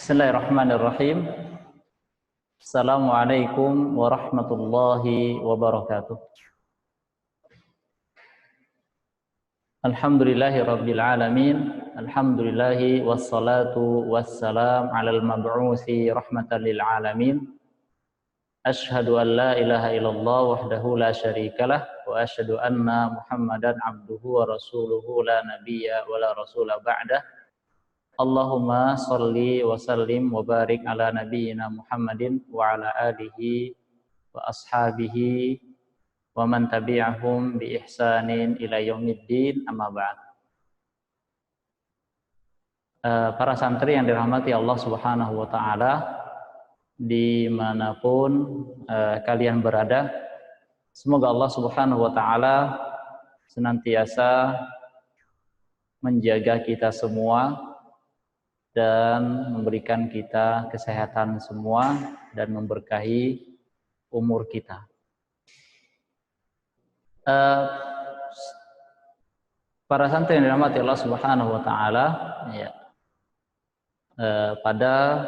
Bismillahirrahmanirrahim. Assalamualaikum warahmatullahi wabarakatuh. Alhamdulillahi rabbil alamin. Alhamdulillahi wassalatu wassalam alal mab'uthi rahmatan lil alamin. Ashhadu an la ilaha illallah wahdahu la syarikalah wa ashhadu anna Muhammadan abduhu wa rasuluhu la nabiyya wa la rasula ba'dah. Allahumma salli wa sallim wa barik ala nabiyyina Muhammadin wa ala alihi wa ashabihi wa man tabi'ahum bi ihsanin ila yaumiddin, amma ba'd. Para santri yang dirahmati Allah Subhanahu wa taala dimanapun kalian berada, semoga Allah Subhanahu wa taala senantiasa menjaga kita semua dan memberikan kita kesehatan semua dan memberkahi umur kita. Para santri yang dirahmati Allah Subhanahu wa taala, ya, pada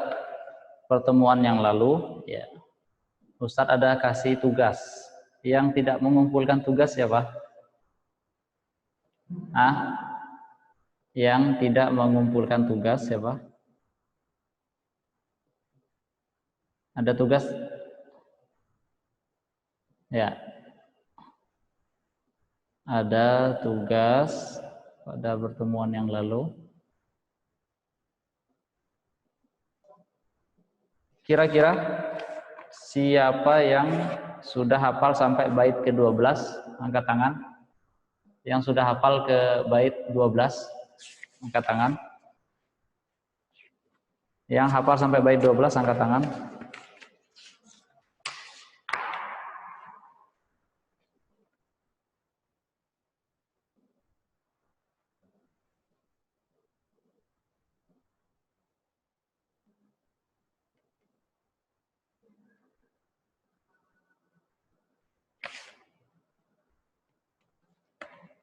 pertemuan yang lalu, ya, Ustadz ada kasih tugas. Yang tidak mengumpulkan tugas siapa? Yang tidak mengumpulkan tugas siapa? Ada tugas? Ya. Ada tugas pada pertemuan yang lalu. Kira-kira siapa yang sudah hafal sampai bait ke-12? Angkat tangan. Yang sudah hafal ke bait 12? Angkat tangan. Yang hafal sampai bait 12 angkat tangan.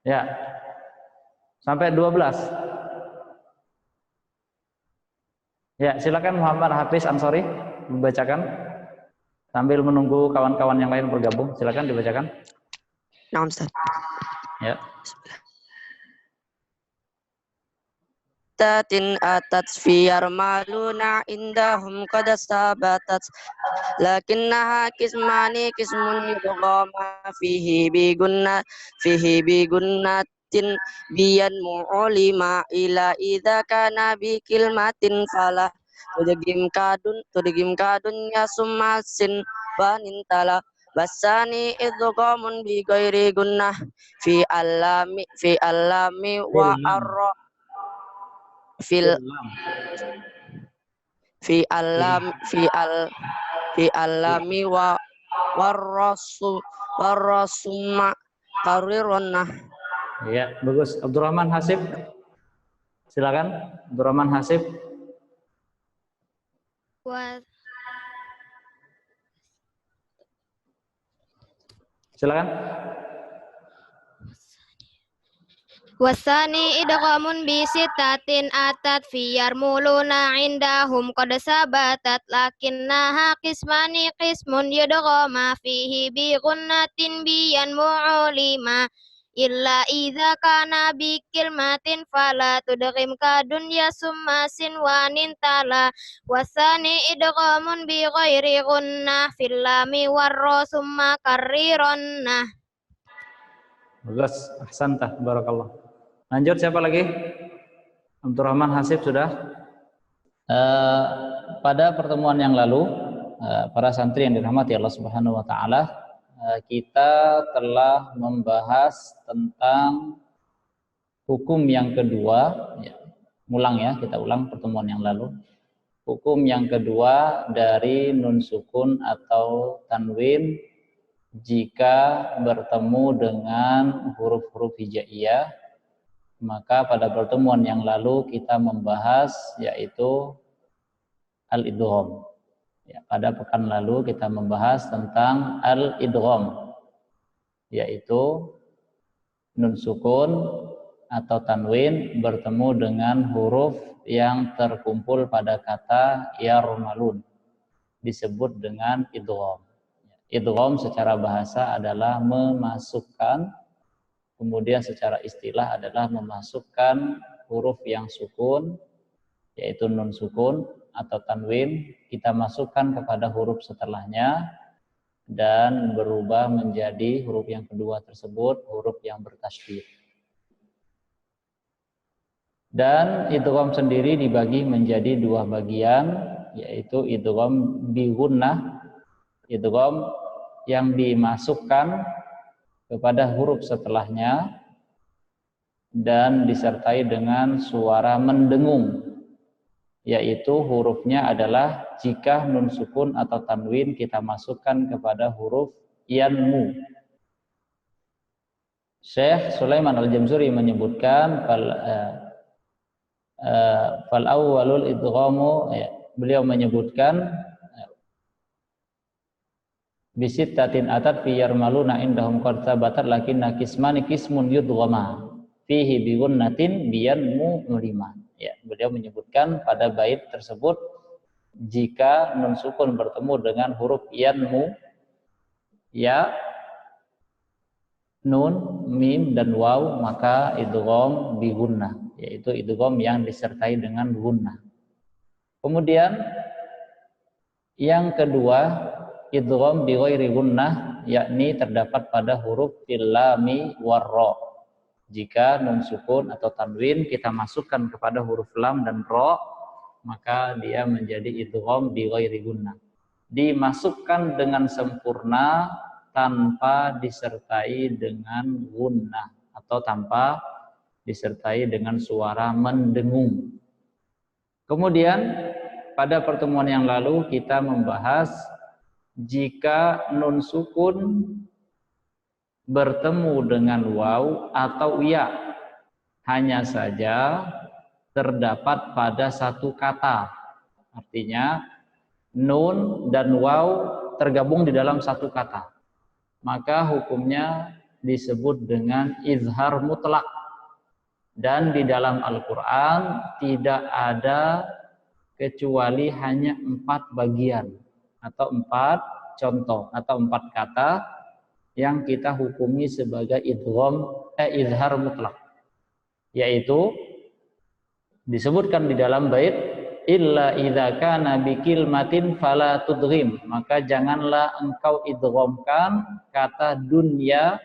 Ya. Sampai 12. Ya, silakan Muhammad Hafiz Ansori membacakan sambil menunggu kawan-kawan yang lain bergabung. Silakan dibacakan. Nah, Ustaz. Ya. Tatin atat fiyar maluna indahum qad sabatat lakinnaha kismani kismun yudghama fihi bi gunnatin biyan mu'lima ila idza kana bi kilmatin falah tudgim kadun ya summasin banintala basani idghamun bi ghairi gunnah fi allami wa arra fi allami wa warasumma karironna. Ya, bagus. Abdurrahman Hasib. Silakan Abdurrahman Hasib. Silakan. Wasani idghamun bi sitatin atat fiyar muluna indahum qad sabatat lakinnaha qismani qismun yudghama fihi bi gunnatin biyan mu'lima illa idza kana bi kilmatin fala tudghim kadun ya summasin wanin tala wasani idghamun bi ghairi gunnah fil lami warra summa karrironna. Bagus, ahsantah, barakallah. Lanjut, siapa lagi? Abdurrahman Hasib sudah. Pada pertemuan yang lalu, para santri yang dirahmati Allah Subhanahu wa taala, kita telah membahas tentang hukum yang kedua, ya. Kita ulang pertemuan yang lalu. Hukum yang kedua dari nun sukun atau tanwin jika bertemu dengan huruf-huruf hijaiyah, maka pada pertemuan yang lalu kita membahas yaitu al-idgham. Ya, pada pekan lalu kita membahas tentang al-idgham, yaitu nun sukun atau tanwin bertemu dengan huruf yang terkumpul pada kata yarmalun disebut dengan idgham. Idgham secara bahasa adalah memasukkan, kemudian secara istilah adalah memasukkan huruf yang sukun, yaitu nun sukun atau tanwin, kita masukkan kepada huruf setelahnya dan berubah menjadi huruf yang kedua tersebut huruf yang bertasydid. Dan idgham sendiri dibagi menjadi dua bagian, yaitu idgham bi gunnah, idgham yang dimasukkan kepada huruf setelahnya dan disertai dengan suara mendengung, yaitu hurufnya adalah jika nun sukun atau tanwin kita masukkan kepada huruf yanmu. Syekh Sulaiman Al-Jamzuri menyebutkan fal awwalul idghamu, beliau menyebutkan bisittatin atat fi yarmaluna indahum qad thabatat lakinna kismani kismun yudghama fihi bi gunnatin biyanmu mulima. Ya, beliau menyebutkan pada bait tersebut jika nun sukun bertemu dengan huruf yanmu, ya, nun, mim dan waw, maka idgham bi gunnah, yaitu idgham yang disertai dengan gunnah. Kemudian yang kedua idgham bi ghairi gunnah, yakni terdapat pada huruf lam war ra. Jika nun sukun atau tanwin kita masukkan kepada huruf lam dan ra, maka dia menjadi idgham bi ghairi gunnah. Dimasukkan dengan sempurna tanpa disertai dengan gunnah atau tanpa disertai dengan suara mendengung. Kemudian pada pertemuan yang lalu kita membahas jika nun sukun bertemu dengan waw atau ya, hanya saja terdapat pada satu kata. Artinya nun dan waw tergabung di dalam satu kata. Maka hukumnya disebut dengan izhar mutlak. Dan di dalam Al-Quran tidak ada kecuali hanya 4 bagian atau 4 contoh atau 4 kata yang kita hukumi sebagai izhar mutlak, yaitu disebutkan di dalam bait illa idza kana bi kilmatin fala tudghim, maka janganlah engkau idghamkan kata dunya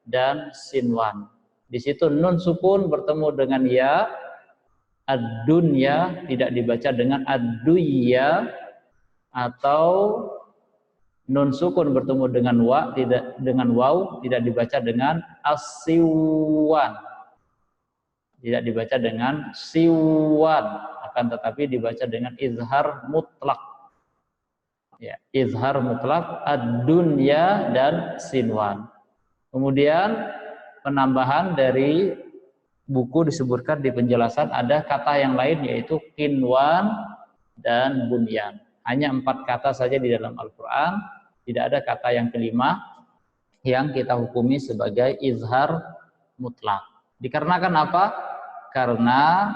dan sinwan. Di situ nun sukun bertemu dengan ya, ad-dunya tidak dibaca dengan ad-duyya, atau nun sukun bertemu dengan wa tidak dengan waw tidak dibaca dengan as-siwan, tidak dibaca dengan siwan, akan tetapi dibaca dengan izhar mutlak, ya, izhar mutlak ad-dunya dan sinwan. Kemudian penambahan dari buku disebutkan di penjelasan ada kata yang lain yaitu kinwan dan bunyan. Hanya 4 kata saja di dalam Al-Quran, tidak ada kata yang kelima yang kita hukumi sebagai izhar mutlak. Dikarenakan apa? Karena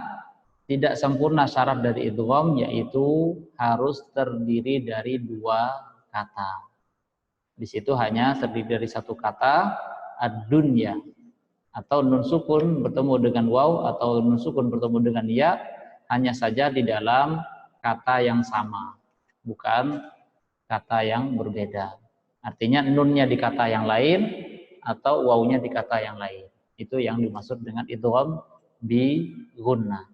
tidak sempurna syarat dari idgham, yaitu harus terdiri dari 2 kata. Di situ hanya terdiri dari 1 kata, ad-dunya, atau nun sukun bertemu dengan waw atau nun sukun bertemu dengan ya, hanya saja di dalam kata yang sama, bukan kata yang berbeda. Artinya nunnya di kata yang lain atau wawnya di kata yang lain. Itu yang dimaksud dengan idgham bi gunnah.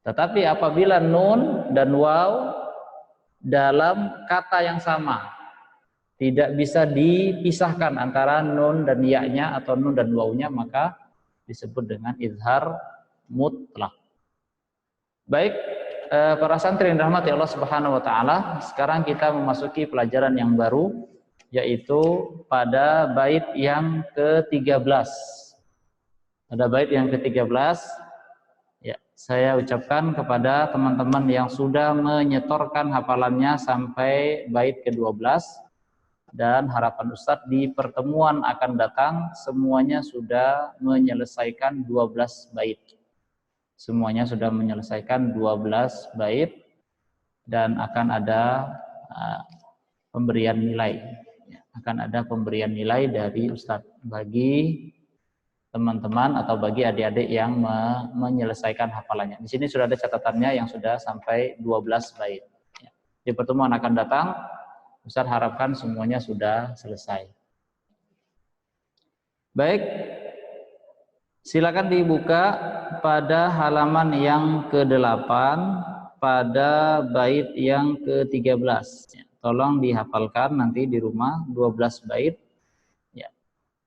Tetapi apabila nun dan waw dalam kata yang sama, tidak bisa dipisahkan antara nun dan ya-nya atau nun dan wawnya, maka disebut dengan izhar mutlak. Baik, para santri yang dirahmati Allah Subhanahu wa taala, sekarang kita memasuki pelajaran yang baru, yaitu pada bait yang ke-13. Pada bait yang ke-13, ya, saya ucapkan kepada teman-teman yang sudah menyetorkan hafalannya sampai bait ke-12, dan harapan Ustadz di pertemuan akan datang semuanya sudah menyelesaikan 12 bait. semuanya sudah menyelesaikan 12 bait dan akan ada pemberian nilai. Akan ada pemberian nilai dari Ustadz bagi teman-teman atau bagi adik-adik yang menyelesaikan hafalannya. Di sini sudah ada catatannya yang sudah sampai 12 bait. Di pertemuan akan datang, Ustadz harapkan semuanya sudah selesai. Baik, silakan dibuka pada halaman yang ke-8 pada bait yang ke-13. Tolong dihafalkan nanti di rumah 12 bait. Ya.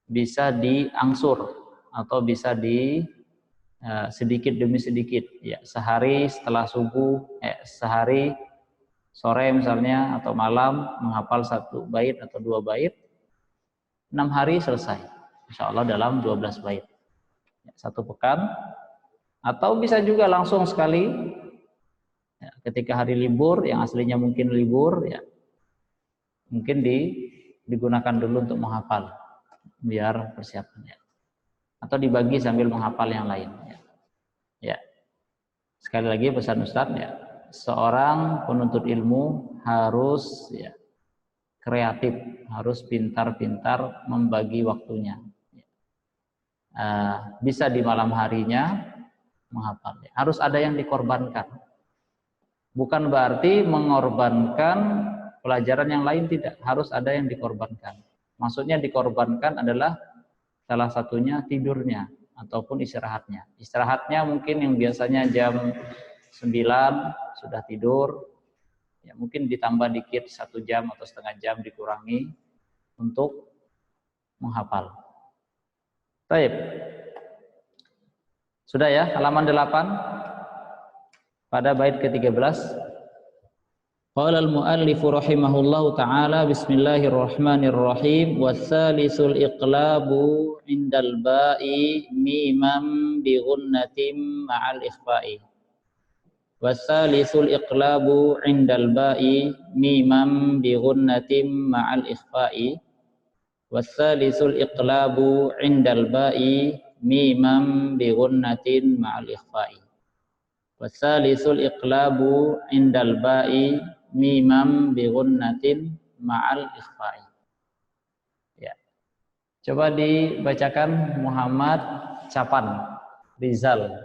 Bisa diangsur atau bisa di sedikit demi sedikit. Ya, sehari setelah subuh, sehari sore misalnya atau malam menghafal 1 bait atau 2 bait. 6 hari selesai. Insya Allah dalam 12 bait. 1 pekan, atau bisa juga langsung sekali ya, ketika hari libur yang aslinya mungkin libur ya, mungkin digunakan dulu untuk menghafal biar persiapan ya, atau dibagi sambil menghafal yang lain ya. Ya, sekali lagi pesan Ustadz ya, seorang penuntut ilmu harus ya kreatif, harus pintar-pintar membagi waktunya. Bisa di malam harinya menghafal. Harus ada yang dikorbankan. Bukan berarti mengorbankan pelajaran yang lain, tidak. Harus ada yang dikorbankan. Maksudnya dikorbankan adalah salah satunya tidurnya ataupun istirahatnya. Istirahatnya mungkin yang biasanya jam 9 sudah tidur, ya mungkin ditambah dikit 1 jam atau setengah jam dikurangi untuk menghafal. Baik. Sudah ya, halaman 8 pada bait ke-13. Qala al-muallif rahimahullahu taala bismillahirrahmanirrahim wassalisul iqlabu indal ba'i mimam bi ghunnatin ma'al ikhfa'i. Wassalisul iqlabu indal ba'i mimam bi ghunnatin ma'al ikhfa'i. Wassalisul iqlabu indal ba'i mimam bi ghunnatin ma'al ikhfa'i. Wassalisul iqlabu indal ba'i mimam bi ghunnatin ma'al ikhfa'i. Ya. Coba dibacakan Muhammad Capan Rizal.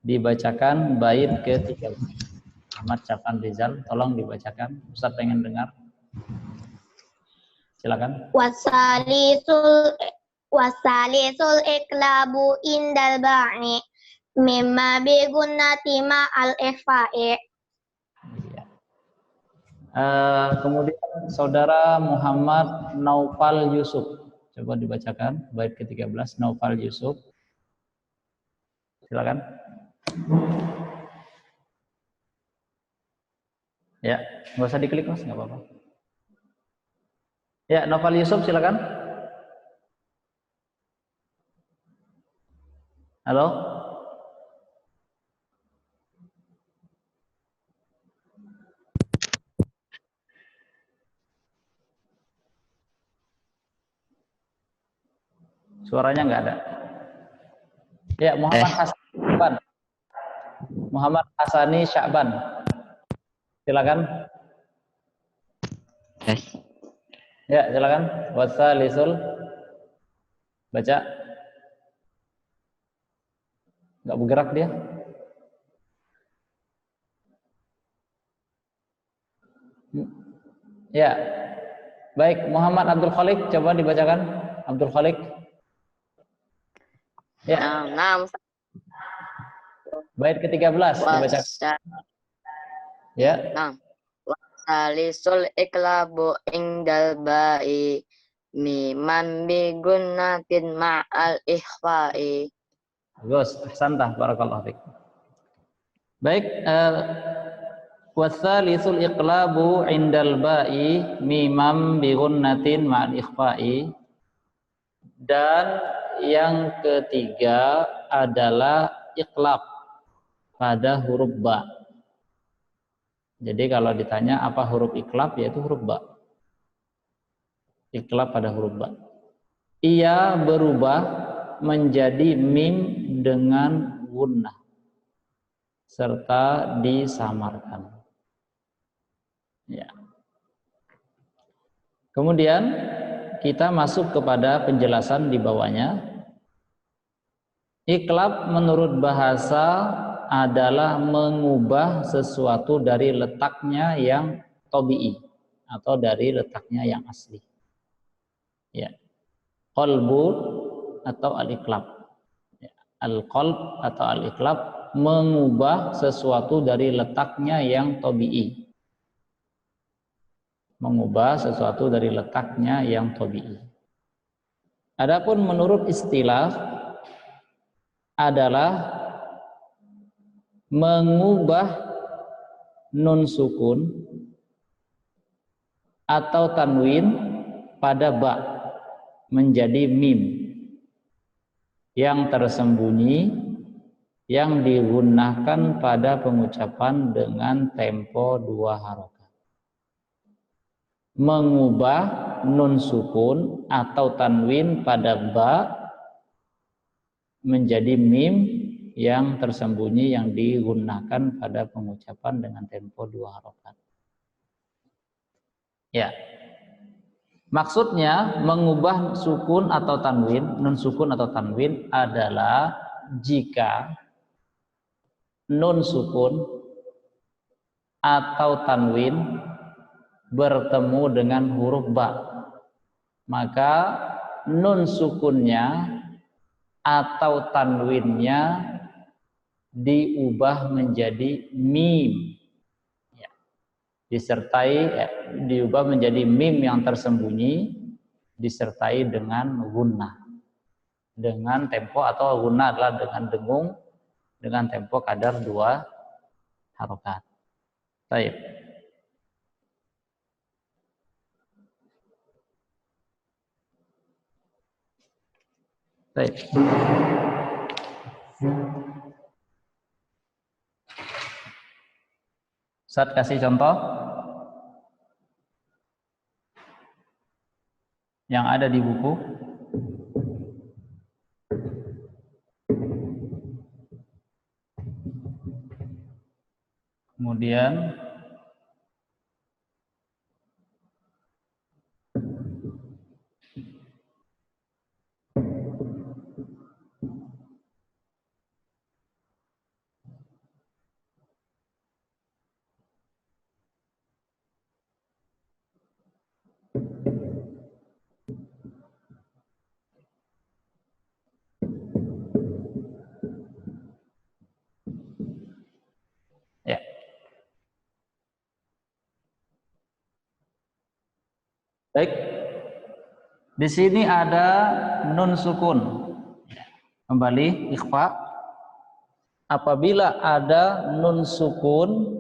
Dibacakan bait ke-13. Muhammad Capan Rizal, tolong dibacakan. Ustaz pengen dengar. Silakan. Wasalisul iklabu indal ba'i mimma bi gunnati ma'al ikhfa'i. Kemudian saudara Muhammad Naufal Yusuf, coba dibacakan bait ke-13. Naufal Yusuf, silakan. Ya, nggak usah diklik mas, nggak apa-apa. Ya, Naufal Yusuf silakan. Halo. Suaranya nggak ada. Ya, Muhammad Hasan Sya'ban. Muhammad Hasani Sya'ban. Silakan. Ya, silakan. Wassalisul. Baca. Nggak bergerak dia. Ya. Baik, Muhammad Abdul Khalik, coba dibacakan. Abdul Khalik. Ya. Nah, Bait ke-13 dibacakan. Ya. nah. Wasalisul iklabu indal ba'i mimam bi gunnatin ma'al ikhfa'i. Bagus, ahsantah, barakallahu fiik. Baik, wassalisul iqlabu indal ba'i mimam bi gunnatin ma'al ikhfa'i. Dan yang ketiga adalah iqlab pada huruf ba. Jadi kalau ditanya apa huruf iqlab, yaitu huruf ba. Iqlab pada huruf ba. Ia berubah menjadi mim dengan gunnah. serta disamarkan. Ya. Kemudian kita masuk kepada penjelasan di bawahnya. Iqlab menurut bahasa adalah mengubah sesuatu dari letaknya yang tabi'i atau dari letaknya yang asli. Ya. Qalbu atau al-iqlab. Ya. Al-qalb atau al-iqlab mengubah sesuatu dari letaknya yang tabi'i. Mengubah sesuatu dari letaknya yang tabi'i. Adapun menurut istilah adalah mengubah nun sukun atau tanwin pada ba menjadi mim yang tersembunyi yang digunakan pada pengucapan dengan tempo 2 harokat. Mengubah nun sukun atau tanwin pada ba menjadi mim yang tersembunyi yang digunakan pada pengucapan dengan tempo 2 harokat. Ya. Maksudnya mengubah sukun atau tanwin, nun sukun atau tanwin adalah jika nun sukun atau tanwin bertemu dengan huruf ba, maka nun sukunnya atau tanwinnya diubah menjadi mim, ya. Diubah menjadi mim yang tersembunyi disertai dengan gunnah dengan tempo, atau gunnah adalah dengan dengung dengan tempo kadar 2 harokat. Baik. Baik. Ustaz kasih contoh yang ada di buku. Kemudian ya. Baik. Di sini ada nun sukun. Kembali ikhfa. Apabila ada nun sukun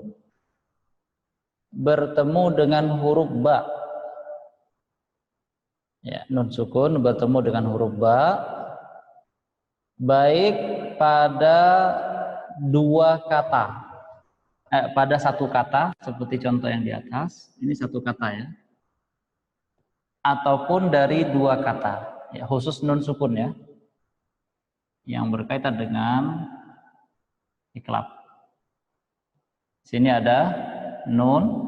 bertemu dengan huruf ba. Ya, nun sukun bertemu dengan huruf ba, baik pada 2 kata, pada 1 kata seperti contoh yang di atas. Ini 1 kata ya. Ataupun dari 2 kata, ya, khusus nun sukun ya, yang berkaitan dengan iqlab. Sini ada nun,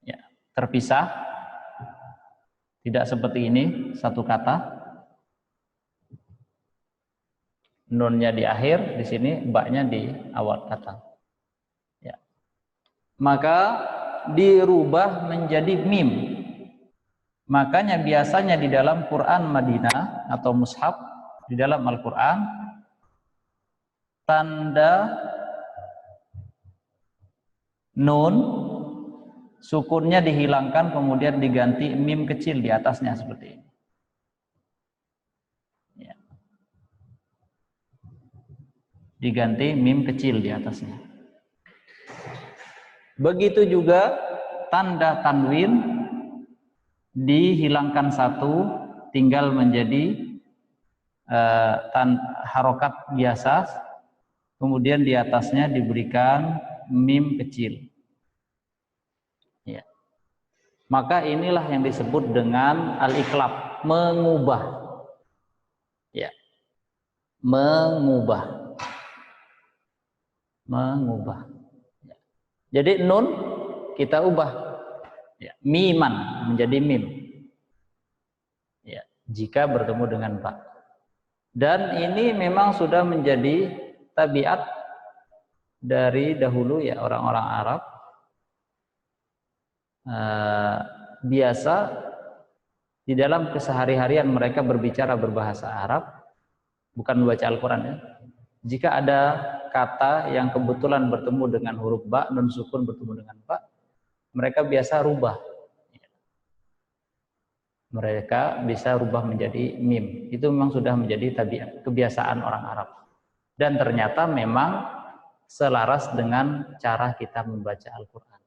ya, terpisah, tidak seperti ini 1 kata. Nunnya di akhir, di sini ba-nya di awal kata. Ya. Maka dirubah menjadi mim. Makanya biasanya di dalam Quran Madinah atau mushaf di dalam Al-Quran, tanda nun sukunnya dihilangkan kemudian diganti mim kecil di atasnya seperti ini. Ya. Diganti mim kecil di atasnya. Begitu juga tanda tanwin dihilangkan 1, tinggal menjadi harokat biasa, kemudian di atasnya diberikan mim kecil. Ya. Maka inilah yang disebut dengan al-iqlab, mengubah. Ya. Mengubah. mengubah. Jadi nun kita ubah, ya, miman menjadi mim, ya, jika bertemu dengan ba. Dan ini memang sudah menjadi tabiat dari dahulu, ya, orang-orang Arab. Biasa di dalam kesehari-harian mereka berbicara berbahasa Arab, bukan membaca Al-Quran, ya. Jika ada kata yang kebetulan bertemu dengan huruf ba, nun sukun bertemu dengan ba, mereka biasa rubah. Mereka bisa rubah menjadi mim. Itu memang sudah menjadi tabiat, kebiasaan orang Arab. Dan ternyata memang selaras dengan cara kita membaca Al-Quran.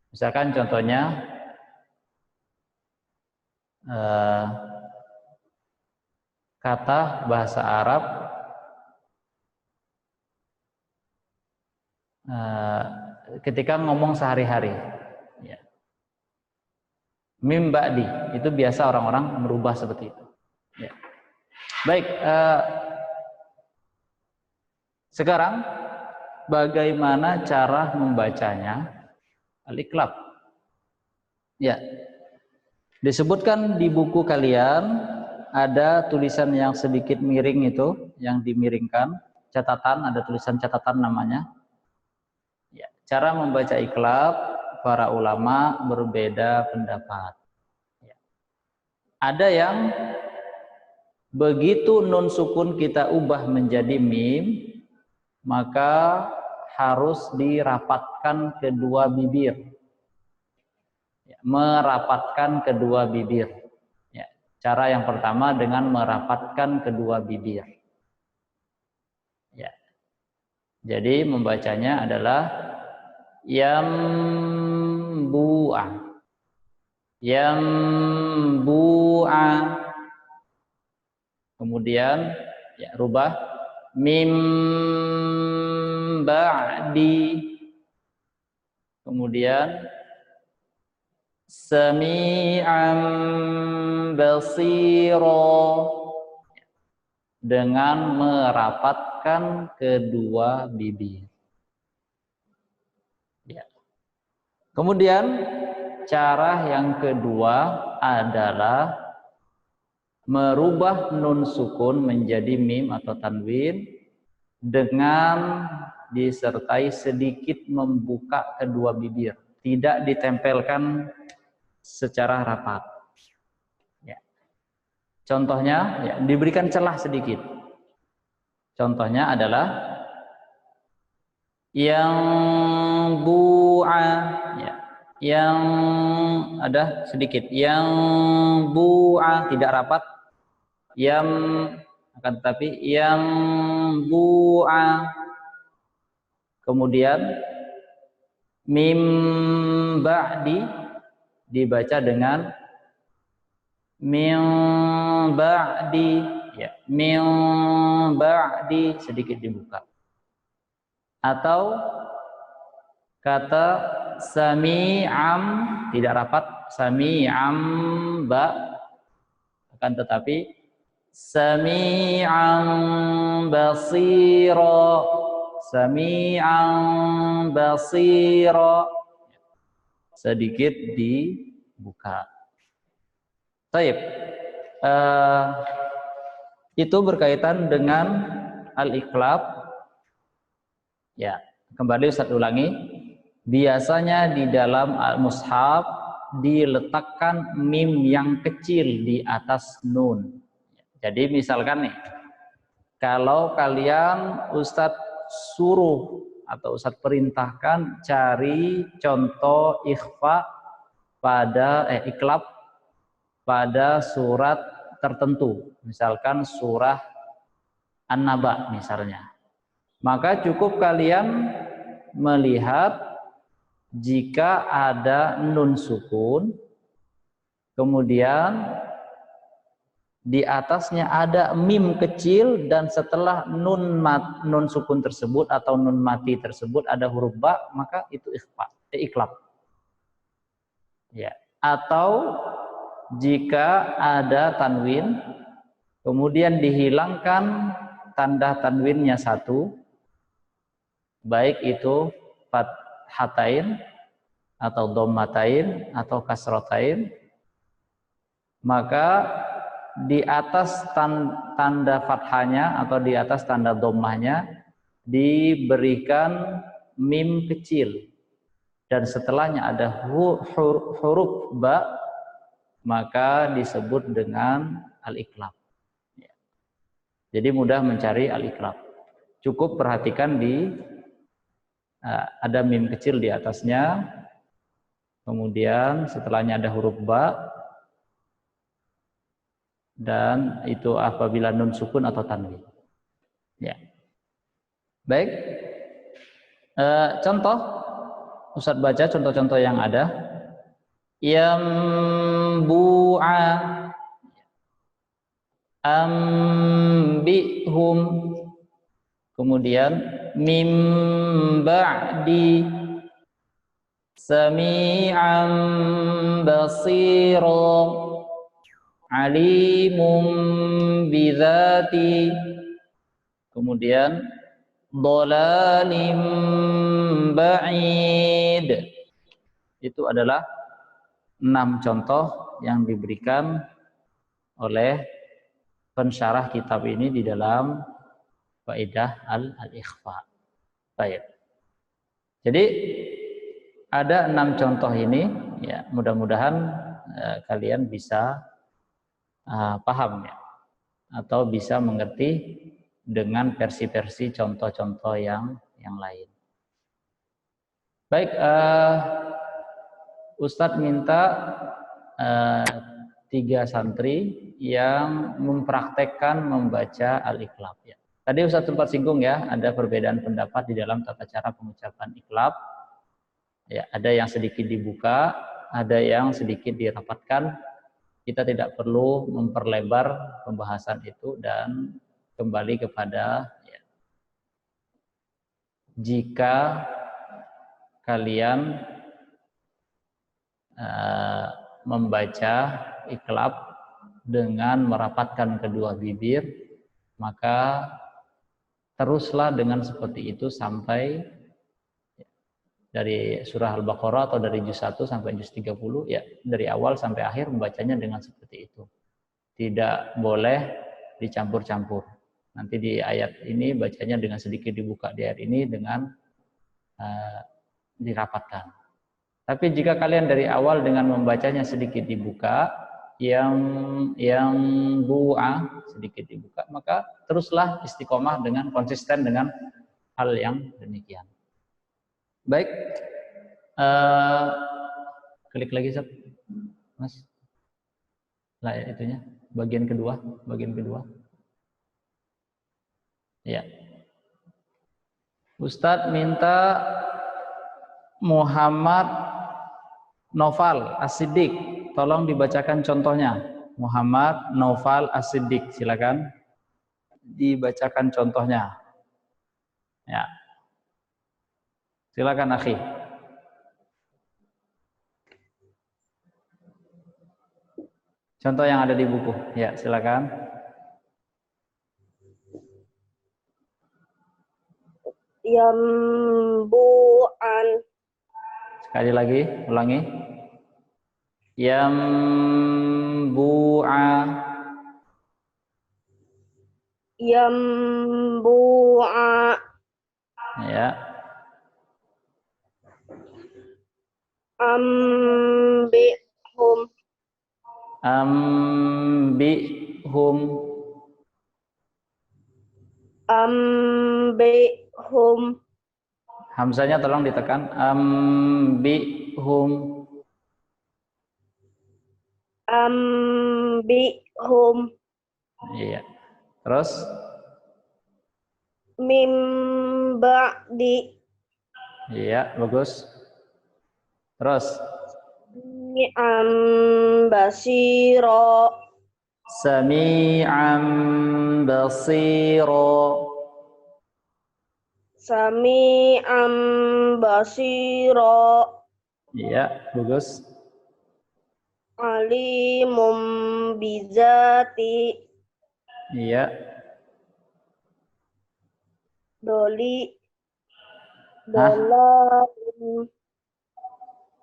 Misalkan contohnya, kata bahasa Arab ketika ngomong sehari-hari, ya. Mim ba'di itu biasa orang-orang merubah seperti itu, ya. Baik, sekarang bagaimana cara membacanya al-iqlab? Ya, disebutkan di buku kalian ada tulisan yang sedikit miring, itu yang dimiringkan, catatan, ada tulisan catatan namanya. Ya, cara membaca iqlab para ulama berbeda pendapat. Ya. Ada yang begitu nun sukun kita ubah menjadi mim, maka harus dirapatkan kedua bibir. Ya, merapatkan kedua bibir. Ya, cara yang pertama dengan merapatkan kedua bibir. Ya. Jadi membacanya adalah yambu'a, yambu'a. Kemudian, ya, rubah mim ba'di. Kemudian sami'an basira, dengan merapatkan kedua bibir. Ya. Kemudian cara yang kedua adalah merubah nun sukun menjadi mim atau tanwin dengan disertai sedikit membuka kedua bibir, tidak ditempelkan secara rapat. Ya. Contohnya, ya, diberikan celah sedikit. Contohnya adalah yang bu'a, ya, yang ada sedikit, yang bu'a tidak rapat, yang akan tetapi yang bu'a. Kemudian mim ba'di dibaca dengan min ba'di, ya, min ba'di sedikit dibuka. Atau kata sami'am tidak rapat, sami'am ba, akan tetapi sami'am basira, sami'am basira sedikit dibuka. Baik, itu berkaitan dengan al-iqlab. Ya, kembali Ustaz ulangi. Biasanya di dalam al-mushaf diletakkan mim yang kecil di atas nun. Jadi misalkan nih, kalau kalian Ustaz suruh atau Ustaz perintahkan cari contoh ikhfa pada iqlab pada surat tertentu, misalkan surah An-Naba misalnya. Maka cukup kalian melihat jika ada nun sukun, kemudian di atasnya ada mim kecil, dan setelah nun sukun tersebut atau nun mati tersebut ada huruf ba, maka itu iqlab. Ya. Atau jika ada tanwin, kemudian dihilangkan tanda tanwinnya satu, baik itu fathatain atau dhammatain atau kasratain, maka di atas tanda fathahnya atau di atas tanda dhammahnya diberikan mim kecil, dan setelahnya ada huruf ba, maka disebut dengan al-iqlab. Jadi mudah mencari al-iqlab. Cukup perhatikan ada mim kecil di atasnya, kemudian setelahnya ada huruf ba, dan itu apabila nun sukun atau tanwin. Ya. Baik. Contoh, Ustadz baca contoh-contoh yang ada. Yambu'a, ambihum, kemudian mim ba'di, sami'an basira, alimum bidzati, kemudian dhalalim ba'id. Itu adalah 6 contoh yang diberikan oleh pensyarah kitab ini di dalam Faedah al-Ikhfa. Baik. Jadi ada 6 contoh ini, ya, mudah-mudahan kalian bisa paham, ya, atau bisa mengerti dengan versi-versi contoh-contoh yang lain. Baik, Ustadz minta 3 santri yang mempraktekkan membaca al-iqlab. Ya. Tadi Ustadz sempat singgung, ya, ada perbedaan pendapat di dalam tata cara pengucapan iqlab. Ya, ada yang sedikit dibuka, ada yang sedikit dirapatkan. Kita tidak perlu memperlebar pembahasan itu dan kembali kepada, ya, jika kalian membaca iqlab dengan merapatkan kedua bibir, maka teruslah dengan seperti itu sampai dari surah Al-Baqarah atau dari juz 1 sampai juz 30, ya, dari awal sampai akhir membacanya dengan seperti itu. Tidak boleh dicampur-campur. Nanti di ayat ini bacanya dengan sedikit dibuka, di ayat ini dengan dirapatkan. Tapi jika kalian dari awal dengan membacanya sedikit dibuka, yang bu'a sedikit dibuka, maka teruslah istiqomah dengan konsisten dengan hal yang demikian. Baik, klik lagi, Sob, Mas. Lah, itunya bagian kedua. Ya. Ustadz minta Muhammad Naufal As-Siddiq, tolong dibacakan contohnya. Muhammad Naufal As-Siddiq, silakan dibacakan contohnya. Ya. Silakan, akhi. Contoh yang ada di buku. Ya, silakan. Yambu'an. Sekali lagi, ulangi. Yambu'a. Yambu'a. Ya. Ambihum. Ambihum. Ambihum. Hamzanya tolong ditekan. Ambihum. Ambihum. Iya. Terus? Mim ba'di. Iya, bagus. Terus? Sami'an basira. Sami'an basira. Sami'an basira. Iya, bagus. Alimum bizati. Iya. Dolalim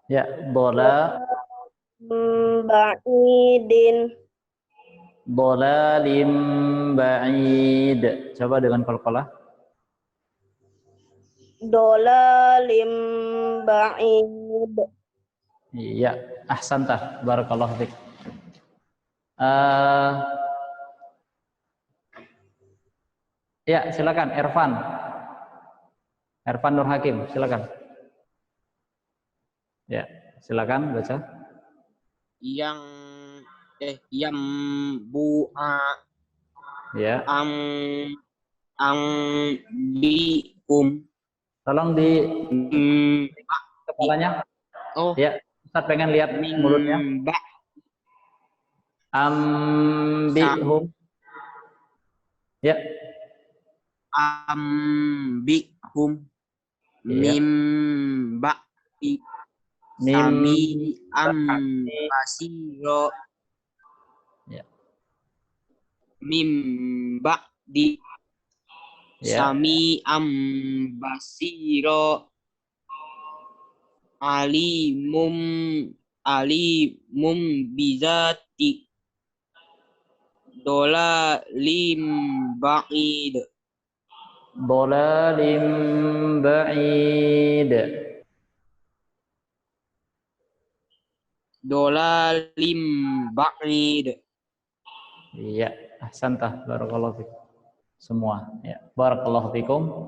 Ya, bola ba'idin. lim ba'id. Coba dengan qalqalah. Dolalim ba'id. Iya, ahsanta. Barakallahu fiik. Ya, silakan Irfan. Irfan Nur Hakim, silakan. Ya, silakan baca. Yang bu'a Ya. bikum. Tolong di kepalanya. Oh, Ya, Ustaz pengen lihat mulutnya. Ambihum. Ya. Ambihum. Iya. Mim ba'di. Sami basiro. Ya. Mim ba'di. Ya. Sami basiro. Alimum bizati. Dolalim ba'id. Dolalim ba'id. Dolalim ba'id. Iya, ahsantah. Barakallahu fiik. Semua, ya. Barakallahu fikum.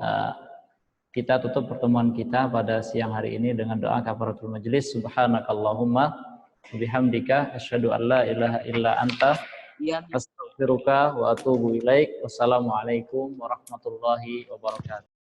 Kita tutup pertemuan kita pada siang hari ini dengan doa kafaratul majelis. Subhanakallahumma bihamdika asyhadu an la ilaha illa anta astaghfiruka wa atubu ilaik. Wassalamualaikum warahmatullahi wabarakatuh.